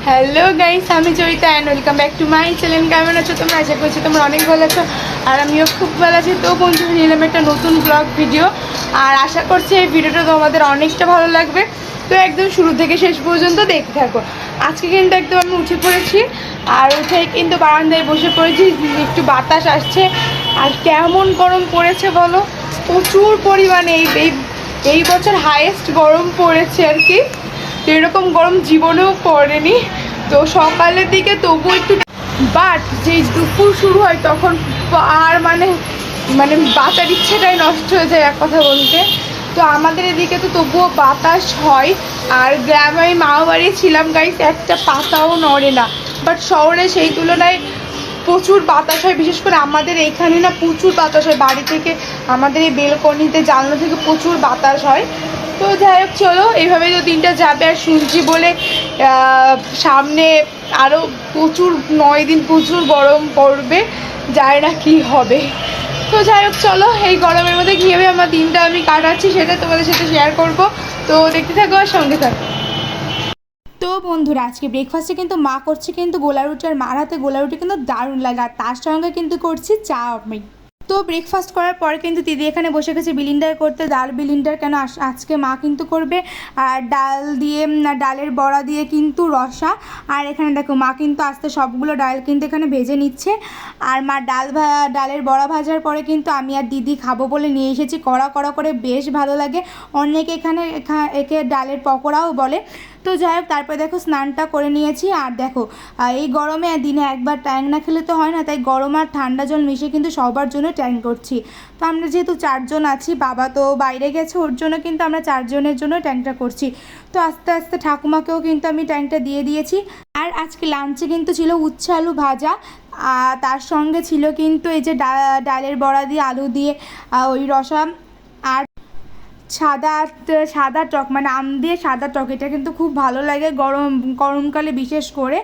Hello guys, আমি Joyita and welcome back to my channel. কেমন আছো তোমরা? আশা করছি তোমরা অনেক ভালো আছো আর আমিও খুব ভালো আছি। তো বন্ধুরা, নিলাম একটা নতুন ব্লগ ভিডিও আর আশা করছি এই ভিডিওটা তোমাদের অনেকটা ভালো লাগবে। তো একদম শুরু থেকে শেষ পর্যন্ত দেখতে থাকো। আজকে কিন্তু একদম আমি উঠে পড়েছি আর উঠে কিন্তু বারান্দায় বসে পড়েছি, একটু বাতাস আসছে। আর কেমন গরম পড়েছে বলো, প্রচুর পরিমাণে। এই বছর হাইয়েস্ট গরম পড়েছে আর কি। তো এরকম গরম জীবনেও পড়েনি। তো সকালের দিকে তবু একটু, বাট যেই দুপুর শুরু হয় তখন আর মানে বাঁচার ইচ্ছেটাই নষ্ট হয়ে যায় এক কথা বলতে। তো আমাদের এদিকে তো তবুও বাতাস হয়। আর গ্রামে আমি মামা বাড়ি ছিলাম গাইস, একটা পাতাও নড়ে না। বাট শহরে সেই তুলনায় প্রচুর বাতাস হয়, বিশেষ করে আমাদের এইখানে না প্রচুর বাতাস হয়। বাড়ি থেকে আমাদের এই বেলকনিতে জানলা থেকে প্রচুর বাতাস হয়। তো যাই হোক, চলো এইভাবে তো দিনটা যাবে। আর শুনছি বলে সামনে আরও প্রচুর 9 দিন প্রচুর গরম পড়বে, যায় না কি হবে। তো যাই হোক, চলো এই গরমের মধ্যে কীভাবে আমার দিনটা আমি কাটাচ্ছি সেটা তোমাদের সাথে শেয়ার করব। তো দেখতে থাকো আর সঙ্গে থাকো। তো বন্ধুরা, আজকে ব্রেকফাস্টে কিন্তু মা করছে কিন্তু গোলা রুটি, আর মার হাতে গোলা রুটি কিন্তু দারুণ লাগে। আর তার সঙ্গে কিন্তু করছি চাউমিন। তো ব্রেকফাস্ট করার পরে কিন্তু দিদি এখানে বসে গেছে বিলিন্ডার করতে। ডাল বিলিন্ডার কেন আজকে মা কিন্তু করবে। আর ডাল দিয়ে, ডালের বড়া দিয়ে কিন্তু রসা। আর এখানে দেখো মা কিন্তু আস্তে সবগুলো ডাল কিন্তু এখানে ভেজে নিচ্ছে। আর মা ডালের বড়া ভাজার পরে কিন্তু আমি আর দিদি খাবো বলে নিয়ে এসেছি কড়া কড়া করে, বেশ ভালো লাগে। অনেকে একে ডালের পকোড়াও বলে। তো যাই হোক, তারপরে দেখো স্নানটা করে নিয়েছি। আর দেখো এই গরমে দিনে একবার ট্যাং না খেলে তো হয় না, তাই গরম আর ঠান্ডা জল মিশিয়ে কিন্তু সবার জন্য ট্যাং করছি। তো আমরা যেহেতু 4 জন আছি, বাবা তো বাইরে গেছে, ওর জন্য কিন্তু আমরা 4 জনের জন্য ট্যাংটা করছি। তো আস্তে আস্তে ঠাকুমাকেও কিন্তু আমি ট্যাংটা দিয়ে দিয়েছি। আর আজকে লাঞ্চে কিন্তু ছিল উচ্ছে আলু ভাজা, তার সঙ্গে ছিল কিন্তু এই যে ডালের বড়া দিয়ে আলু দিয়ে ওই রসা, আর সাদা টক, মানে আম দিয়ে সাদা টক। এটা কিন্তু খুব ভালো লাগে গরমকালে বিশেষ করে।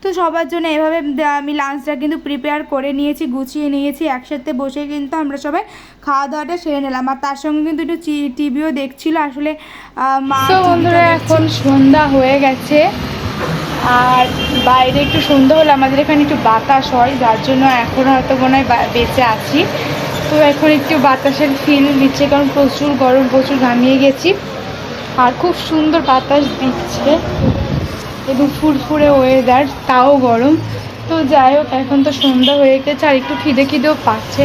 তো সবার জন্য এভাবে আমি লাঞ্চটা কিন্তু প্রিপেয়ার করে নিয়েছি, গুছিয়ে নিয়েছি। একসাথে বসে কিন্তু আমরা সবাই খাওয়া দাওয়াটা সেরে নিলাম। আর তার সঙ্গে কিন্তু একটু টিভিও দেখছিল আসলে মা। বন্ধুরা, এখন সন্ধ্যা হয়ে গেছে আর বাইরে একটু সন্ধ্যা হলে আমাদের এখানে একটু বাতাস হয়, যার জন্য এখন হয়তো মনে হয় বেঁচে আছি। তো এখন একটু বাতাসের ফিল দিচ্ছে, কারণ প্রচুর গরম, প্রচুর ঘামিয়ে গেছি। আর খুব সুন্দর বাতাস দিচ্ছে, একটু ফুরফুরে ওয়েদার, তাও গরম। তো যাই হোক, এখন তো সন্ধ্যা হয়ে গেছে আর একটু খিদেও পাচ্ছে।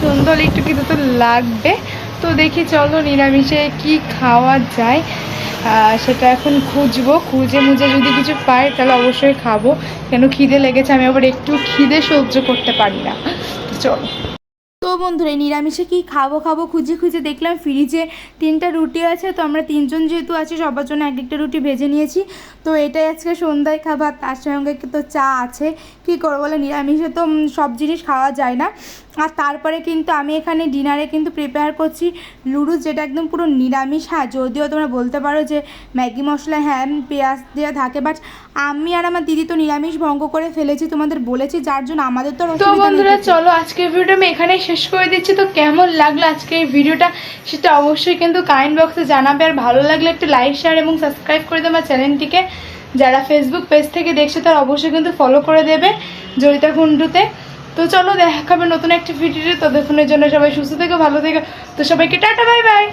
সন্ধ্যা হলে একটু খিদে তো লাগবে। তো দেখি চলো নিরামিষে কি খাওয়া যায় সেটা এখন খুঁজে মুজে যদি কিছু পাই তাহলে অবশ্যই খাবো, কেন খিদে লেগেছে। আমি আবার একটু খিদে সহ্য করতে পারি না। চলো। তো বন্ধুরা, নিরামিষে কি খাবো খুঁজে দেখলাম ফ্রিজে 3টা রুটি আছে। তো আমরা 3 জন যেহেতু আছি, সবার জন্য এক একটা রুটি ভেজে নিয়েছি। তো এটাই আজকে সন্ধ্যায় খাবার। তার সঙ্গে তো চা আছে। কি করবো বলে, নিরামিষে তো সব জিনিস খাওয়া যায় না। আর তারপরে কিন্তু আমি এখানে ডিনারে কিন্তু প্রিপেয়ার করছি লুডুস, যেটা একদম পুরো নিরামিষ। হ্যাঁ, যদিও তোমরা বলতে পারো যে ম্যাগি মশলা, হ্যাঁ পেঁয়াজ দেওয়া থাকে, বাট আমি আর আমার দিদি তো নিরামিষ ভঙ্গ করে ফেলেছি, তোমাদের বলেছি, যার জন্য আমাদের তো। তো বন্ধুরা, চলো আজকের ভিডিওটা আমি এখানেই শেষ করে দিচ্ছি। তো কেমন লাগলো আজকে এই ভিডিওটা সেটা অবশ্যই কিন্তু কমেন্ট বক্সে জানাবে। আর ভালো লাগলে একটু লাইক, শেয়ার এবং সাবস্ক্রাইব করে দেবে আমার চ্যানেলটিকে। যারা ফেসবুক পেজ থেকে দেখছে তারা অবশ্যই কিন্তু ফলো করে দেবে জয়িতা কুণ্ডুতে। তো চলো দেখা হবে নতুন একটা ভিডিওতে। ততক্ষণের জন্য সবাই সুস্থ থেকো, ভালো থেকো। তো সবাইকে টাটা, বাই বাই।